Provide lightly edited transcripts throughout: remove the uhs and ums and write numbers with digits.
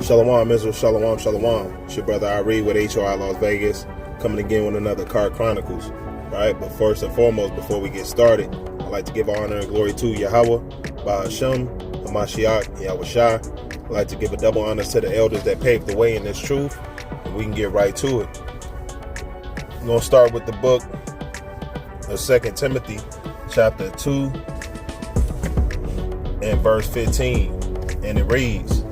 Shalom, Israel, shalom, shalom. It's your brother Ari with H.O.I. Las Vegas, coming again with another Car Chronicles. Right, but first and foremost, before we get started, I'd like to give honor and glory to Yahweh, Ba'ashem, Hamashiach, Yahweh. I'd like to give a double honors to the elders that paved the way in this truth, and we can get right to it. I'm going to start with the book of 2 Timothy, chapter 2, and verse 15, and it reads,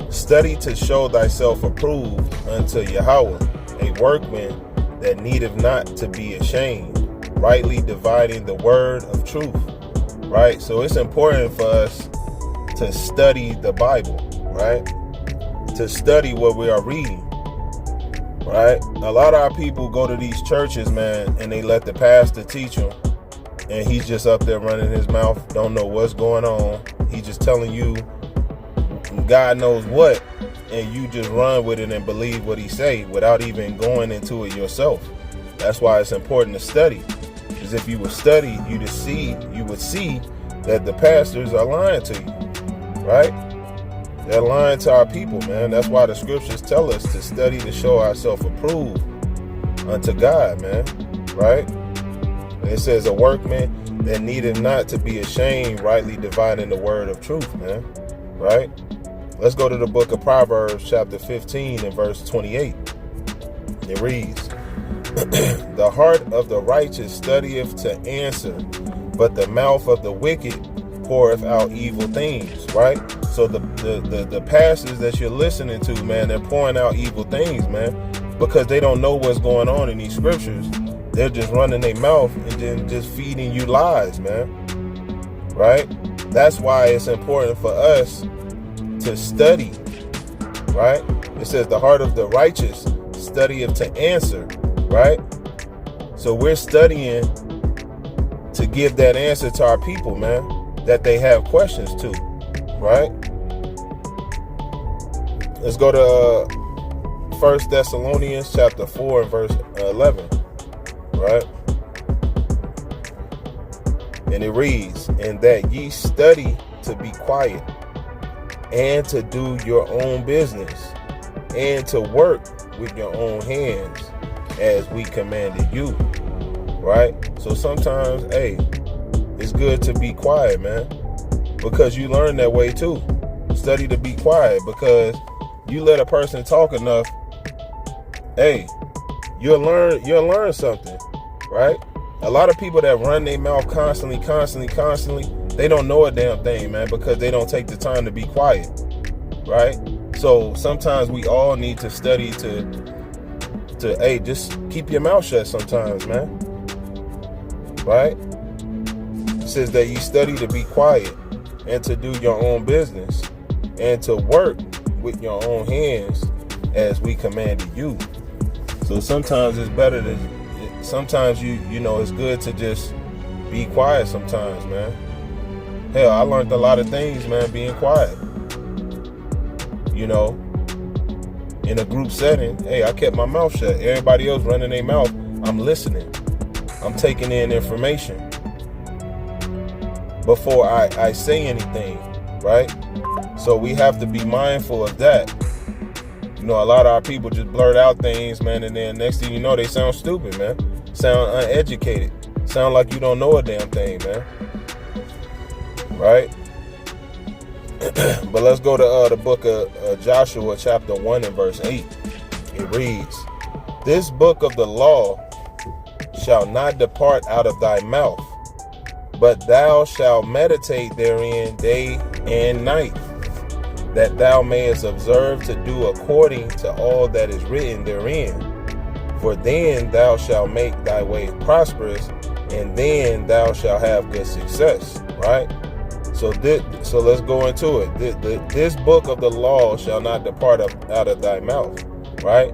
"Study to show thyself approved unto Yahweh, a workman that needeth not to be ashamed, rightly dividing the word of truth." Right? So it's important for us to study the Bible, right? To study what we are reading, right? A lot of our people go to these churches, man, and they let the pastor teach them, and he's just up there running his mouth, don't know what's going on. He's just telling you God knows what, and you just run with it and believe what he say without even going into it yourself. That's why it's important to study, because if you would study, you would see that the pastors are lying to you, right? They're lying to our people, man. That's why the scriptures tell us to study to show ourselves approved unto God, man, right? It says a workman that needeth not to be ashamed, rightly dividing the word of truth, man, right? Let's go to the book of Proverbs, chapter 15, and verse 28. It reads, "The heart of the righteous studieth to answer, but the mouth of the wicked poureth out evil things," right? So the pastors that you're listening to, man, they're pouring out evil things, man, because they don't know what's going on in these scriptures. They're just running their mouth and then just feeding you lies, man, right? That's why it's important for us to study, right? It says the heart of the righteous studieth to answer, right? So we're studying to give that answer to our people, man, that they have questions to, right? Let's go to 1 Thessalonians chapter 4 and verse 11, right? And it reads, "And that ye study to be quiet, and to do your own business, and to work with your own hands, as we commanded you," right? So sometimes, hey, it's good to be quiet, man, because you learn that way too. Study to be quiet, because you let a person talk enough, hey, you'll learn something, right? A lot of people that run their mouth constantly, they don't know a damn thing, man, because they don't take the time to be quiet, right? So sometimes we all need to study to hey, just keep your mouth shut sometimes, man, right? It says that you study to be quiet, and to do your own business, and to work with your own hands, as we commanded you. So sometimes it's better to, sometimes you know, it's good to just be quiet sometimes, man. Hell, I learned a lot of things, man, being quiet. You know, in a group setting, hey, I kept my mouth shut. Everybody else running their mouth, I'm listening. I'm taking in information before I say anything, right? So we have to be mindful of that. You know, a lot of our people just blurt out things, man, and then next thing you know, they sound stupid, man. Sound uneducated. Sound like you don't know a damn thing, man. Right? But let's go to the book of Joshua, chapter 1 and verse 8. It reads, "This book of the law shall not depart out of thy mouth, but thou shalt meditate therein day and night, that thou mayest observe to do according to all that is written therein. For then thou shalt make thy way prosperous, and then thou shalt have good success," right? So let's go into it. This book of the law shall not depart out of thy mouth, right?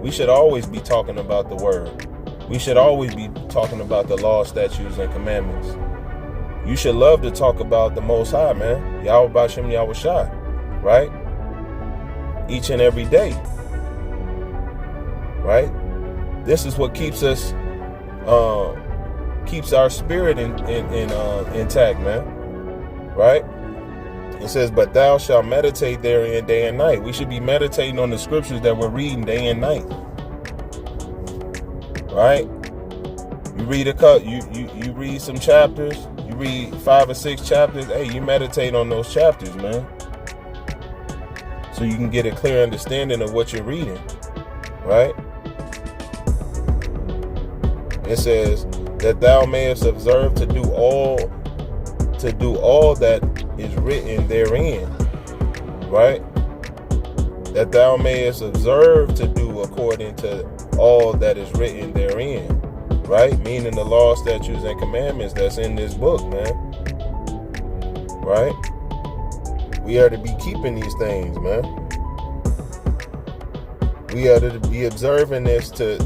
We should always be talking about the word. We should always be talking about the law, statutes, and commandments. You should love to talk about the Most High, man. Yahweh Ba'ashem Yahweh Shai, right? Each and every day, right? This is what keeps us, keeps our spirit intact, man. Right? It says, but thou shalt meditate therein day and night. We should be meditating on the scriptures that we're reading day and night. Right? You read you read some chapters, you read 5 or 6 chapters, hey, you meditate on those chapters, man. So you can get a clear understanding of what you're reading. Right? It says that thou mayest observe to do all that is written therein. Right? That thou mayest observe to do according to all that is written therein. Right? Meaning the law, statutes, and commandments that's in this book, man. Right? We are to be keeping these things, man. We are to be observing this to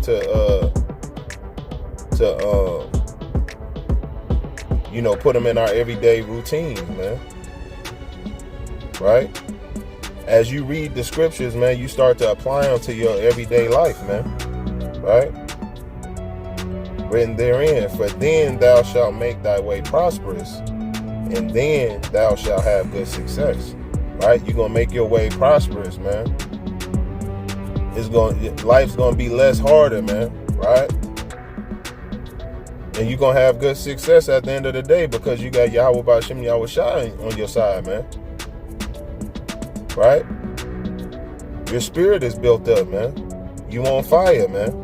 put them in our everyday routine, man. Right? As you read the scriptures, man, you start to apply them to your everyday life, man. Right? Written therein, for then thou shalt make thy way prosperous, and then thou shalt have good success. Right? You're gonna make your way prosperous, man. Life's gonna be less harder, man. Right? And you're gonna have good success at the end of the day because you got Yahweh B'Shem Yahweh Shai on your side, man. Right? Your spirit is built up, man. You on fire, man.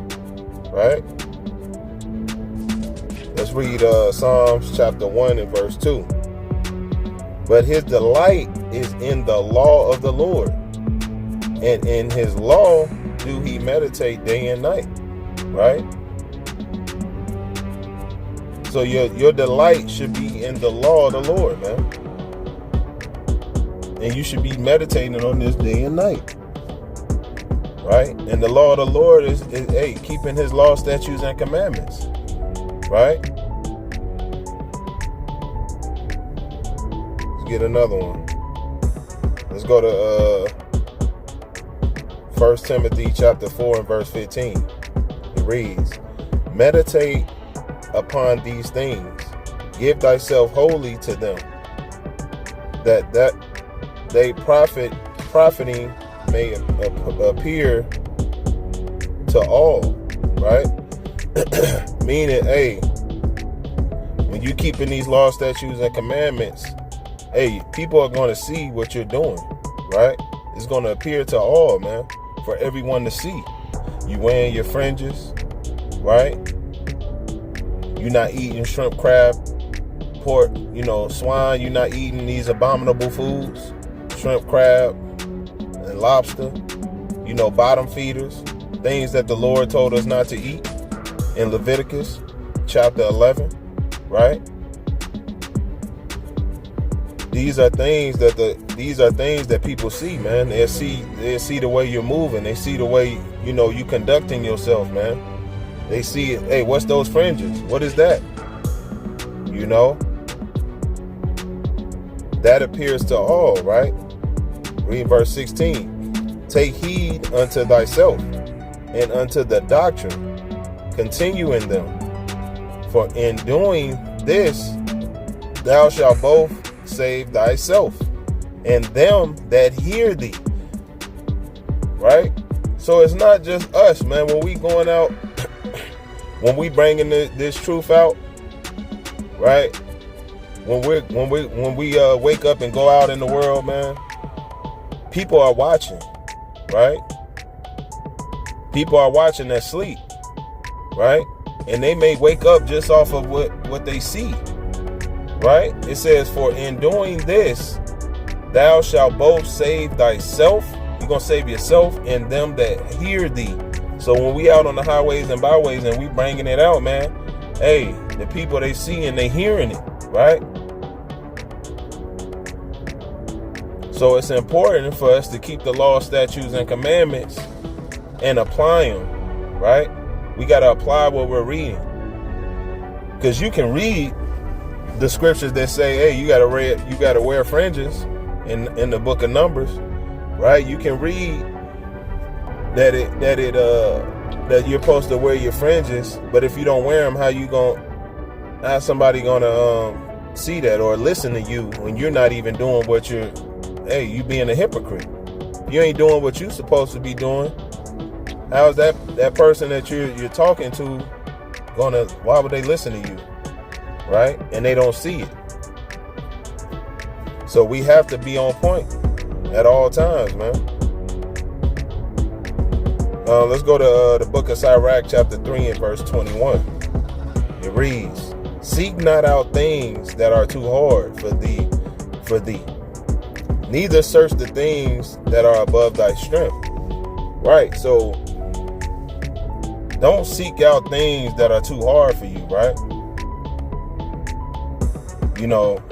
Right? Let's read Psalms chapter 1 and verse 2. But his delight is in the law of the Lord, and in his law do he meditate day and night. Right? So your delight should be in the law of the Lord, man. And you should be meditating on this day and night. Right? And the law of the Lord is keeping his law, statutes, and commandments. Right? Let's get another one. Let's go to 1 Timothy chapter 4 and verse 15. It reads, meditate upon these things, give thyself wholly to them, that they profiting may appear to all. Right? Meaning, hey, when you keeping these laws, statutes, and commandments, hey, people are going to see what you're doing. Right? It's going to appear to all, man, for everyone to see. You wearing your fringes, right? You're not eating shrimp, crab, pork, swine. You're not eating these abominable foods, shrimp, crab, and lobster, bottom feeders, things that the Lord told us not to eat in Leviticus chapter 11, right? These are things that people see, man. They see the way you're moving. They see the way, you conducting yourself, man. They see it. Hey, what's those fringes? What is that? That appears to all, right? Read verse 16. Take heed unto thyself and unto the doctrine. Continue in them. For in doing this, thou shalt both save thyself and them that hear thee. Right? So it's not just us, man. When we going out, when we bringing this truth out, right? When we wake up and go out in the world, man, people are watching, right? People are watching that sleep, right? And they may wake up just off of what they see, right? It says, for in doing this, thou shalt both save thyself. You're going to save yourself and them that hear thee. So when we out on the highways and byways and we bringing it out, man, hey, the people, they see and they hearing it, right? So it's important for us to keep the law, statutes, and commandments and apply them, right? We got to apply what we're reading. Because you can read the scriptures that say, hey, you got to wear fringes in the book of Numbers, right? You can read that you're supposed to wear your fringes, but if you don't wear them, how somebody gonna see that or listen to you when you're not even doing what you being a hypocrite. You ain't doing what you're supposed to be doing. How is that person that you're talking to why would they listen to you? Right? And they don't see it. So we have to be on point at all times, man. Let's go to the book of Sirach, chapter 3 and verse 21. It reads, "Seek not out things that are too hard for thee, neither search the things that are above thy strength." Right? So don't seek out things that are too hard for you, right?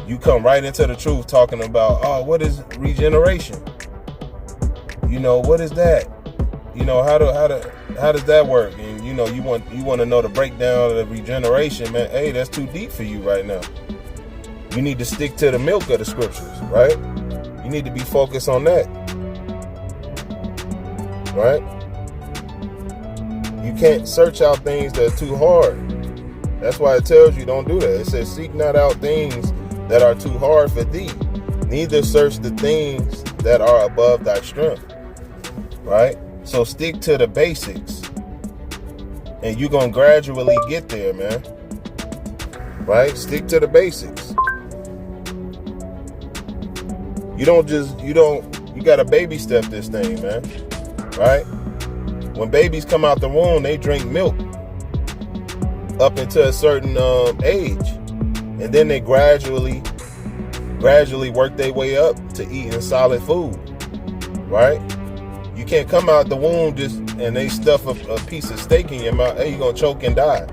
You come right into the truth talking about, what is regeneration? What is that? How does that work? And you want to know the breakdown of the regeneration, man. Hey, that's too deep for you right now. You need to stick to the milk of the scriptures, right? You need to be focused on that, right? You can't search out things that are too hard. That's why it tells you don't do that. It says, "Seek not out things that are too hard for thee, neither search the things that are above thy strength." Right? So stick to the basics, and you're going to gradually get there, man. Right? Stick to the basics. You got to baby step this thing, man. Right? When babies come out the womb, they drink milk up into a certain age, and then they gradually work their way up to eating solid food. Right? You can't come out the womb and they stuff a piece of steak in your mouth. Hey, you're gonna choke and die.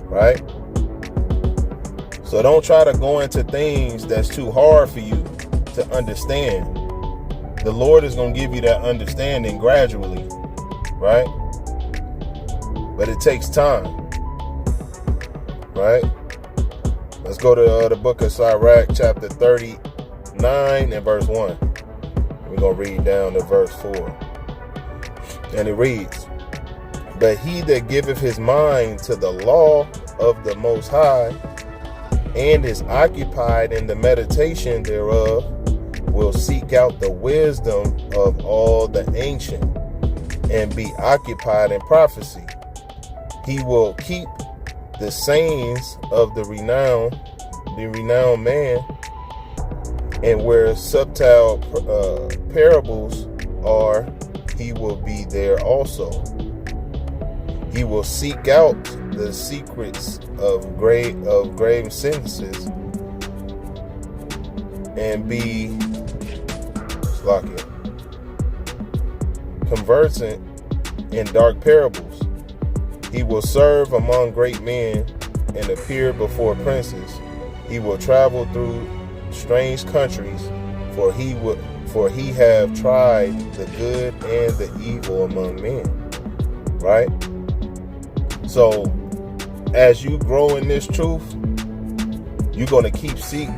Right? So don't try to go into things that's too hard for you to understand. The Lord is gonna give you that understanding gradually. Right? But it takes time. Right? Let's go to the book of Sirach, chapter 39 and verse 1. We're going to read down to verse 4. And it reads, "But he that giveth his mind to the law of the Most High, and is occupied in the meditation thereof, will seek out the wisdom of all the ancient, and be occupied in prophecy. He will keep the sayings of the renowned man, and where subtle parables are, he will be there also. He will seek out the secrets of grave sentences, and be conversant in dark parables. He will serve among great men and appear before princes. He will travel through strange countries, for he have tried the good and the evil among men." Right? So as you grow in this truth, you're gonna keep studying.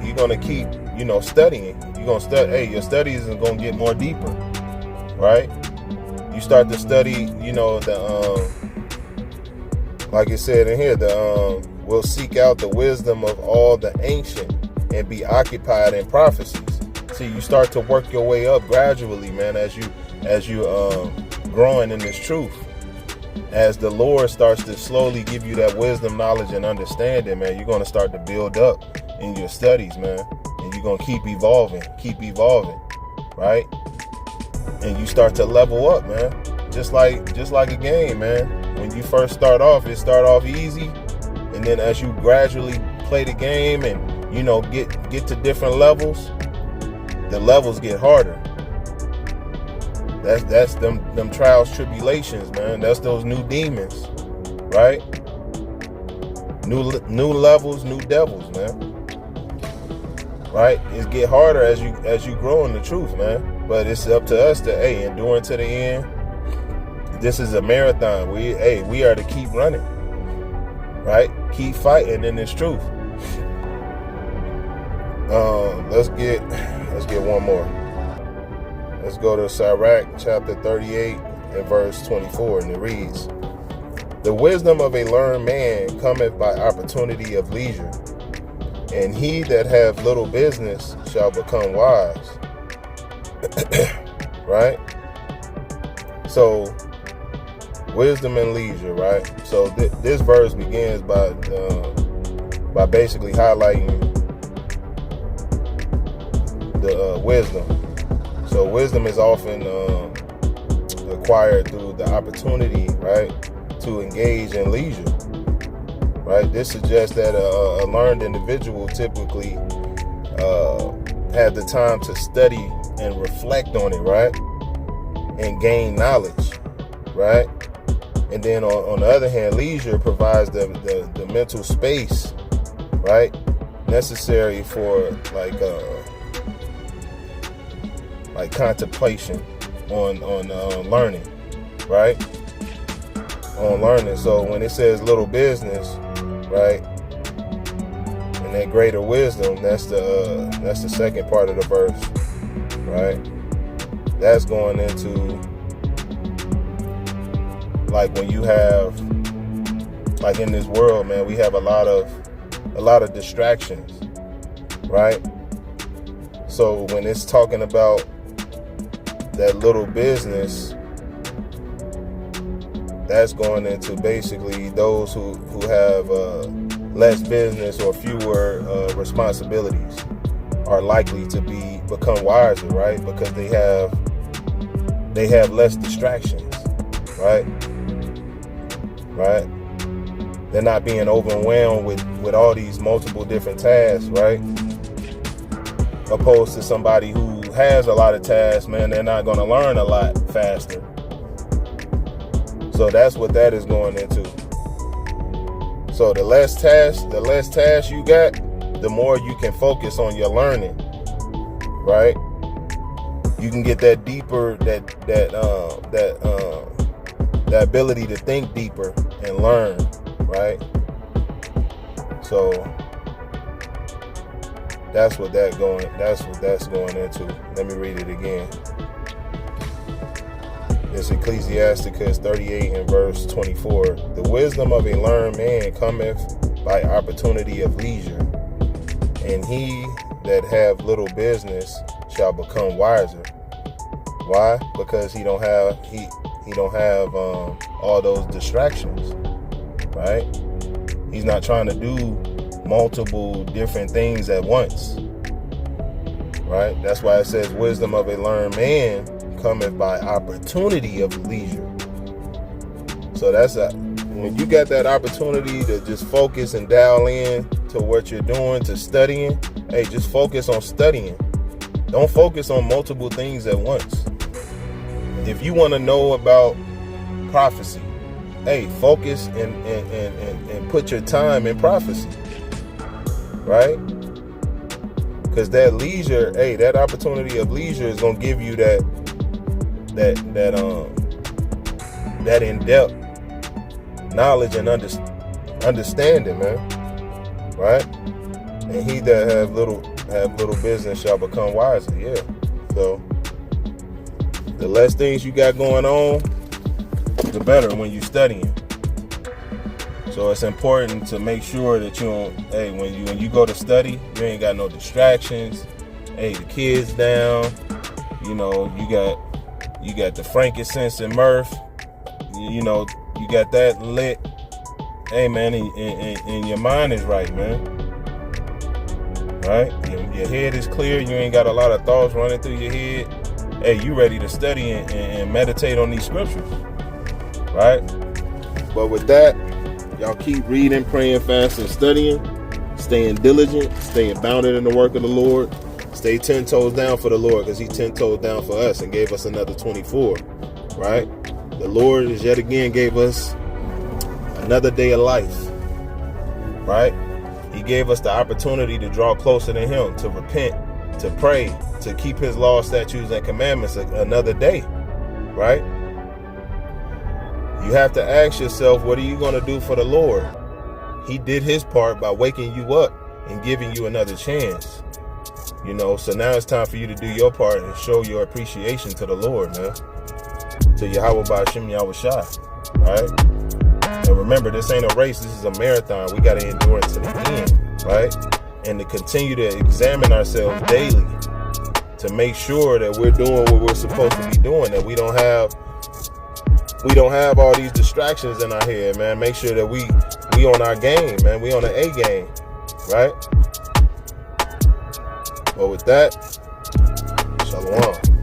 You're gonna study. Hey, your studies is gonna get more deeper. Right? You start to study, like it said in here, will seek out the wisdom of all the ancient, and be occupied in prophecies. See, you start to work your way up gradually, man, as you growing in this truth. As the Lord starts to slowly give you that wisdom, knowledge, and understanding, man, you're gonna start to build up in your studies, man, and you're gonna keep evolving, right? And you start to level up, man, just like a game, man. When you first start off, it start off easy, and then as you gradually play the game and get to different levels, the levels get harder. That's them trials, tribulations, man. That's those new demons, right? New levels, new devils, man. Right? It get harder as you grow in the truth, man. But it's up to us to endure to the end. This is a marathon. We are to keep running, right? Keep fighting in this truth. Let's get one more. Let's go to Sirach chapter 38 and verse 24, and it reads, "The wisdom of a learned man cometh by opportunity of leisure, And he that have little business shall become wise. Right? So, wisdom and leisure, right? So this verse begins by basically highlighting the wisdom. So wisdom is often acquired through the opportunity, right, to engage in leisure. Right? This suggests that a learned individual typically had the time to study and reflect on it, right? And gain knowledge, right? And then on the other hand, leisure provides the mental space, right, necessary for like contemplation on learning, right? On learning. So when it says little business, right, and that greater wisdom, that's the second part of the verse, right? That's going into like when you have, like in this world, man, we have a lot of distractions, right? So when it's talking about that little business, that's going into basically those who have less business or fewer responsibilities are likely to become wiser, right? Because they have less distractions, right? Right? They're not being overwhelmed with all these multiple different tasks, right? Opposed to somebody who has a lot of tasks, man, they're not going to learn a lot faster. So that's what that is going into. So the less tasks you got, the more you can focus on your learning, right? You can get that deeper, that ability to think deeper and learn, right? So that's what that's going into. Let me read it again. It's Ecclesiasticus 38 and verse 24. The wisdom of a learned man cometh by opportunity of leisure, and he that have little business shall become wiser. Why? Because he don't have all those distractions, right? He's not trying to do multiple different things at once, right? That's why it says wisdom of a learned man cometh by opportunity of leisure. So when you got that opportunity to just focus and dial in to what you're doing, to studying, hey, just focus on studying. Don't focus on multiple things at once. If you want to know about prophecy, hey, focus and put your time in prophecy, right? Because that leisure, hey, that opportunity of leisure is gonna give you that in-depth knowledge and understanding, man, right? And he that have little business shall become wiser. Yeah. So the less things you got going on, the better when you're studying. So it's important to make sure that you don't, hey, when you go to study, you ain't got no distractions. Hey, the kids down, you know, you got the frankincense and myrrh, you know, you got that lit. Hey, man, and your mind is right, man. Right? Your head is clear. You ain't got a lot of thoughts running through your head. Hey, you ready to study and meditate on these scriptures. Right? But with that, y'all keep reading, praying, fasting, studying, staying diligent, staying bounded in the work of the Lord. Stay 10 toes down for the Lord, because he 10 toes down for us and gave us another 24. Right? The Lord is yet again gave us another day of life. Right? He gave us the opportunity to draw closer to him, to repent, to pray, to keep his laws, statutes, and commandments another day. Right? You have to ask yourself, what are you going to do for the Lord? He did his part by waking you up and giving you another chance. You know, so now it's time for you to do your part and show your appreciation to the Lord, man. To Yahweh Ba'Shem Yahushua, right? And remember, this ain't a race, this is a marathon. We got to endure it to the end, right? and to continue to examine ourselves daily to make sure that we're doing what we're supposed to be doing, that we don't have all these distractions in our head, man. Make sure that we on our game, man. We on the A game, right? But with that, shalom.